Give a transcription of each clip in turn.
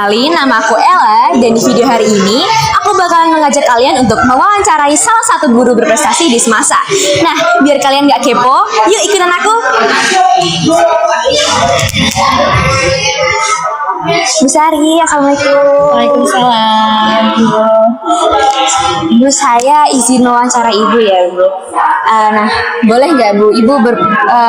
kenalin, nama aku Ella, dan di video hari ini aku bakalan mengajak kalian untuk mewawancarai salah satu guru berprestasi di semasa. Nah, biar kalian gak kepo, yuk ikutan aku. Bu Sari, assalamualaikum. Waalaikumsalam. Bu, saya izin wawancara Ibu ya, Bu. Nah, boleh nggak Bu, Ibu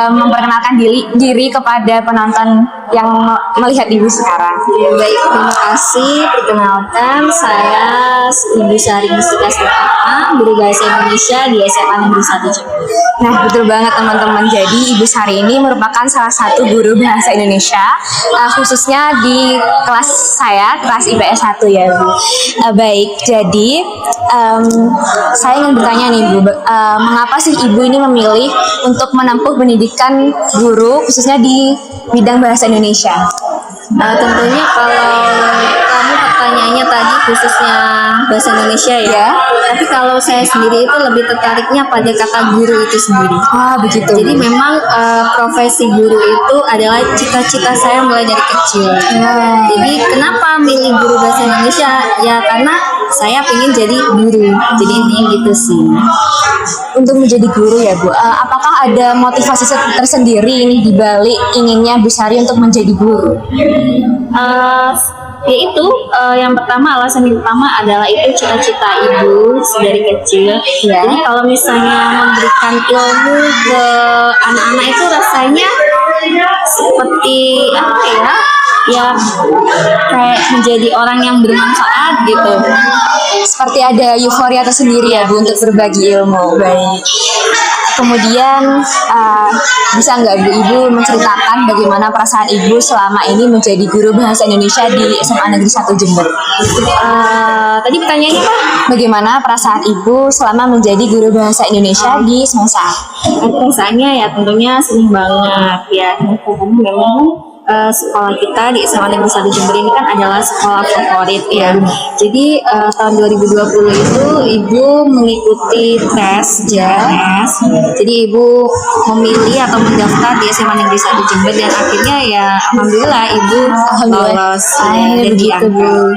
memperkenalkan diri kepada penonton yang melihat Ibu sekarang? Baik, terima kasih. Perkenalkan, saya Ibu Sari Mustika Sukma, guru bahasa Indonesia di SMA Negeri 1 Jember. Nah, betul banget teman-teman. Jadi Ibu Sari ini merupakan salah satu guru bahasa Indonesia, khususnya di kelas saya, kelas IPS 1 ya Bu. Baik, jadi saya ingin bertanya nih Bu, mengapa sih Ibu ini memilih untuk menempuh pendidikan guru khususnya di bidang bahasa Indonesia? Tentunya kalau kamu pertanyaannya tadi khususnya bahasa Indonesia ya. Tapi kalau saya sendiri itu lebih tertariknya pada kata guru itu sendiri. Ah, begitu. Jadi memang profesi guru itu adalah cita-cita saya mulai dari kecil. Jadi kenapa milih guru bahasa Indonesia? Ya karena saya pengen jadi guru. Jadi ini gitu sih. Untuk menjadi guru ya Bu, apakah ada motivasi tersendiri nih di balik inginnya Bu Sari untuk menjadi guru? Yaitu yang pertama, alasan yang pertama adalah itu cita-cita ibu dari kecil. Ya. Jadi kalau misalnya memberikan ilmu ke anak-anak itu rasanya seperti apa ya kayak menjadi orang yang bermanfaat gitu. Seperti ada euforia tersendiri ya Bu untuk berbagi ilmu. Baik. Kemudian bisa nggak Bu Ibu menceritakan bagaimana perasaan Ibu selama ini menjadi guru bahasa Indonesia di SMA Negeri 1 Jember? Tadi pertanyaannya apa? Bagaimana perasaan Ibu selama menjadi guru bahasa Indonesia di semasa? Perasaannya ya tentunya senang banget ya. Karena memang sekolah kita di SMA Negeri 1 Jember ini kan adalah sekolah favorit ya. Jadi tahun 2020 itu Ibu mengikuti tes JLS. Jadi Ibu memilih atau mendaftar di SMA Negeri 1 Jember dan akhirnya ya alhamdulillah Ibu lolos dan diangkat.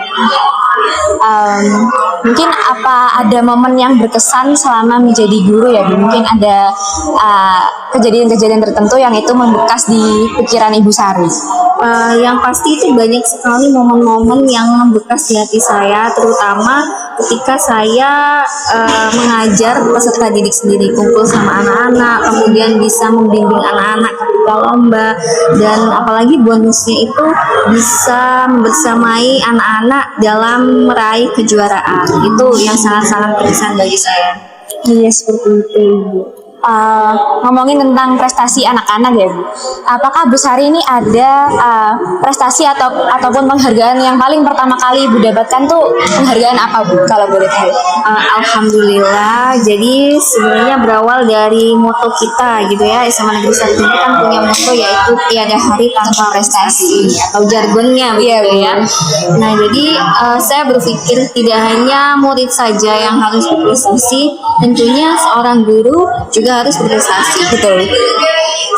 Mungkin apa ada momen yang berkesan selama menjadi guru ya Bu? Mungkin ada kejadian-kejadian tertentu yang itu membekas di pikiran Ibu Sari. Yang pasti itu banyak sekali momen-momen yang membekas di hati saya, terutama ketika saya mengajar peserta didik sendiri, kumpul sama anak-anak, kemudian bisa membimbing anak-anak ketika lomba, dan apalagi bonusnya itu bisa membersamai anak-anak dalam meraih kejuaraan. Itu yang sangat-sangat berkesan bagi saya. Iya, seperti itu Ibu. Ngomongin tentang prestasi anak-anak ya Bu, apakah Bu Sari ini ada prestasi ataupun penghargaan yang paling pertama kali Ibu dapatkan tuh penghargaan apa Bu kalau boleh tahu? Alhamdulillah, jadi sebenarnya berawal dari moto kita gitu ya, SMA Negeri 1 Jember kan punya moto yaitu tiada hari tanpa prestasi atau jargonnya begitu ya. Nah jadi saya berpikir tidak hanya murid saja yang harus berprestasi, tentunya seorang guru juga harus berprestasi. Betul.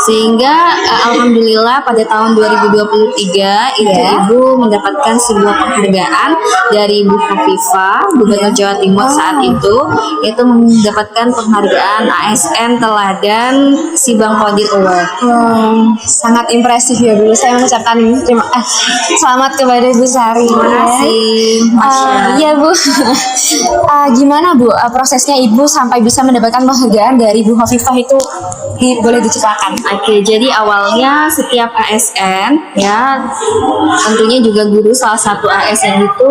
Sehingga alhamdulillah pada tahun 2023 itu Ibu mendapatkan sebuah penghargaan dari Ibu Khofifah, Gubernur Jawa Timur saat itu, yaitu mendapatkan penghargaan ASN Teladan Sibang Qadir Award. Sangat impresif ya Bu. Saya mengucapkan selamat kepada Bu Sari. Terima kasih. Iya Bu. Gimana Bu prosesnya Ibu sampai bisa mendapatkan penghargaan dari Bu Khofifah itu boleh diceritakan? Oke, jadi awalnya setiap ASN ya, tentunya juga guru salah satu ASN itu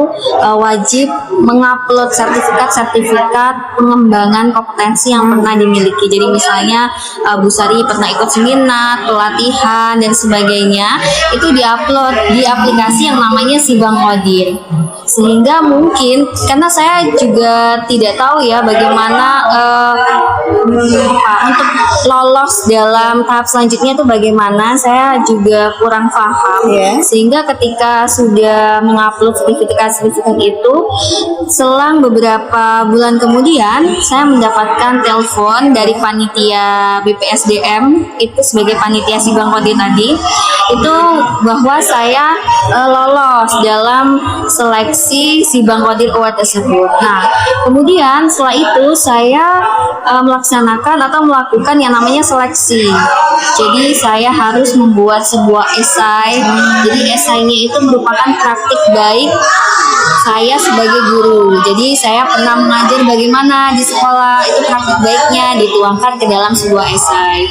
wajib mengupload sertifikat pengembangan kompetensi yang pernah dimiliki. Jadi misalnya Bu Sari pernah ikut seminar, pelatihan dan sebagainya, itu diupload di aplikasi yang namanya Sibang Qadir. Sehingga mungkin karena saya juga tidak tahu ya bagaimana untuk lolos dalam tahap selanjutnya itu bagaimana, saya juga kurang paham. Sehingga ketika sudah mengupload sertifikat itu, selang beberapa bulan kemudian saya mendapatkan telepon dari panitia BPSDM itu sebagai panitia Sibang Qadir tadi, itu bahwa saya lolos dalam seleksi Sibang Qadir Award tersebut. Nah, kemudian setelah itu saya melaksanakan atau melakukan yang namanya seleksi. Jadi saya harus membuat sebuah esai. Jadi esainya itu merupakan praktik baik saya sebagai guru. Jadi saya pernah mengajar bagaimana di sekolah, itu praktik baiknya dituangkan ke dalam sebuah esai.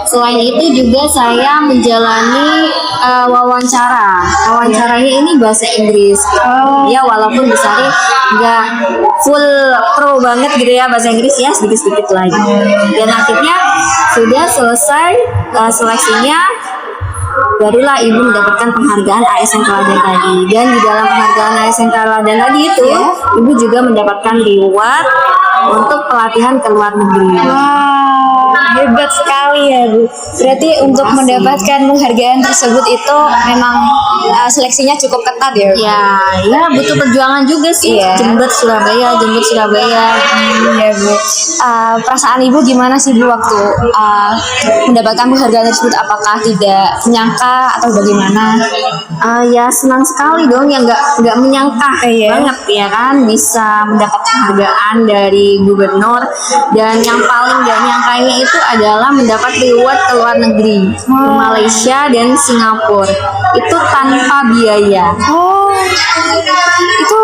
Selain itu juga saya menjalani wawancara. Wawancaranya ini bahasa Inggris. Ya walaupun besarnya nggak full pro banget gitu ya bahasa Inggris, ya sedikit-sedikit lagi. Dan akhirnya sudah selesai seleksinya, barulah ibu mendapatkan penghargaan ASN Teladan tadi. Dan di dalam penghargaan ASN Teladan tadi itu, ibu juga mendapatkan reward untuk pelatihan ke luar negeri. Hebat sekali ya Bu. Berarti untuk mendapatkan penghargaan tersebut itu memang seleksinya cukup ketat ya Bu? Ya butuh perjuangan juga sih. Jember Surabaya. Ya Bu. Perasaan Ibu gimana sih Bu waktu mendapatkan penghargaan tersebut? Apakah tidak menyangka atau bagaimana? Ya senang sekali dong, yang nggak menyangka banget ya kan bisa mendapat penghargaan dari gubernur, dan yang paling nggak nyangkanya itu adalah mendapat reward ke luar negeri, ke Malaysia dan Singapura, itu tanpa biaya. Itu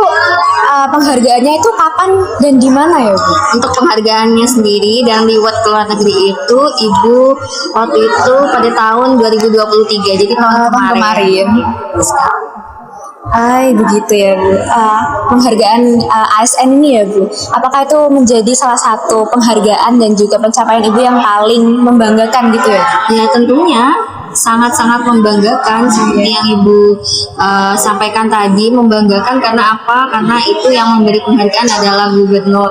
penghargaannya itu kapan dan di mana ya Bu? Untuk penghargaannya sendiri dan reward ke luar negeri itu ibu waktu itu pada tahun 2023, jadi tahun kemarin. Begitu ya Bu. Penghargaan ASN ini ya Bu, apakah itu menjadi salah satu penghargaan dan juga pencapaian Ibu yang paling membanggakan gitu ya? Ya tentunya sangat-sangat membanggakan, seperti yang ibu sampaikan tadi, membanggakan karena apa? Karena itu yang memberi penghargaan adalah gubernur.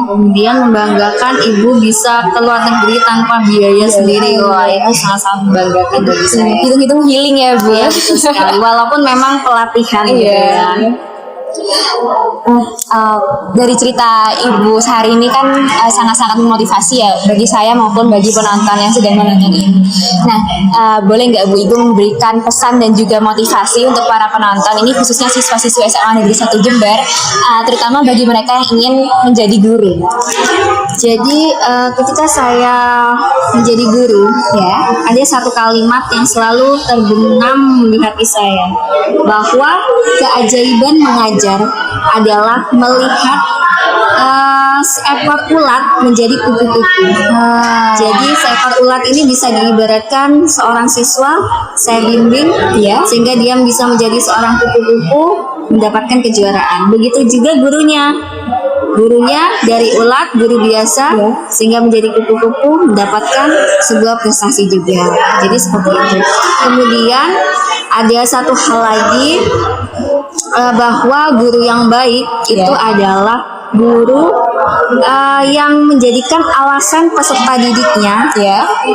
Kemudian membanggakan ibu bisa ke luar negeri tanpa biaya sendiri. Wah, itu sangat-sangat membanggakan bagi saya. Hitung-hitung healing ya Bu. Ya, betul sekali. Walaupun memang pelatihan gitu ya. Dari cerita Ibu Sari ini kan sangat-sangat memotivasi ya bagi saya maupun bagi penonton yang sedang menonton ini. Nah, boleh nggak Bu Ibu memberikan pesan dan juga motivasi untuk para penonton ini, khususnya siswa-siswa SMA Negeri 1 Jember, terutama bagi mereka yang ingin menjadi guru? Jadi ketika saya menjadi guru, ada satu kalimat yang selalu terbenam di hati saya, bahwa keajaiban mengajar adalah melihat seekor ulat menjadi kupu-kupu. Jadi seekor ulat ini bisa diibaratkan seorang siswa saya bimbing, sehingga dia bisa menjadi seorang kupu-kupu mendapatkan kejuaraan. Begitu juga gurunya dari ulat, guru biasa, sehingga menjadi kupu-kupu mendapatkan sebuah prestasi juga. Jadi seperti itu. Kemudian ada satu hal lagi, bahwa guru yang baik itu adalah guru yang menjadikan alasan peserta didiknya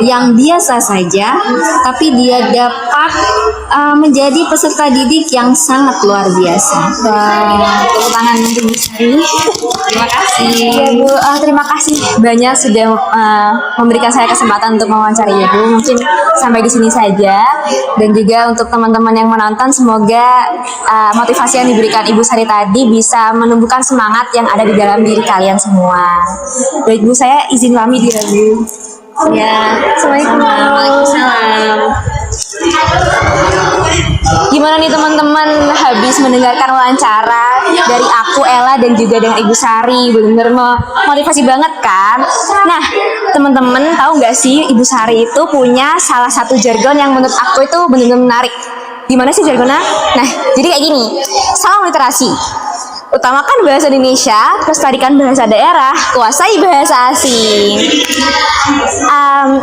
yang biasa saja, tapi dia dapat menjadi peserta didik yang sangat luar biasa. Tepuk tangan untuk Bu Sari. Terima kasih. Ya Bu, terima kasih banyak sudah memberikan saya kesempatan untuk mewawancari Ibu. Mungkin sampai di sini saja, dan juga untuk teman-teman yang menonton, semoga motivasi yang diberikan Ibu Sari tadi bisa menumbuhkan semangat yang ada di dalam diri kalian semua. Baik Bu, saya izin pamit ya Bu. Assalamualaikum. Waalaikumsalam. Gimana nih teman-teman, habis mendengarkan wawancara dari aku, Ella, dan juga dengan Ibu Sari, benar-benar motivasi banget kan? Nah, teman-teman tahu nggak sih, Ibu Sari itu punya salah satu jargon yang menurut aku itu benar-benar menarik. Gimana sih jargonnya? Nah, jadi kayak gini, salam literasi. Utamakan bahasa Indonesia, lestarikan bahasa daerah, kuasai bahasa asing.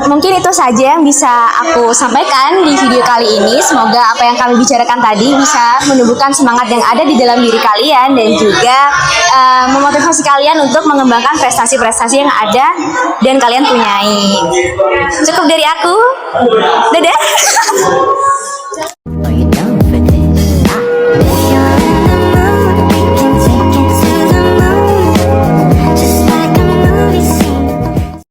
Mungkin itu saja yang bisa aku sampaikan di video kali ini. Semoga apa yang kami bicarakan tadi bisa menumbuhkan semangat yang ada di dalam diri kalian, dan juga memotivasi kalian untuk mengembangkan prestasi-prestasi yang ada dan kalian punyai. Cukup dari aku. Dadah.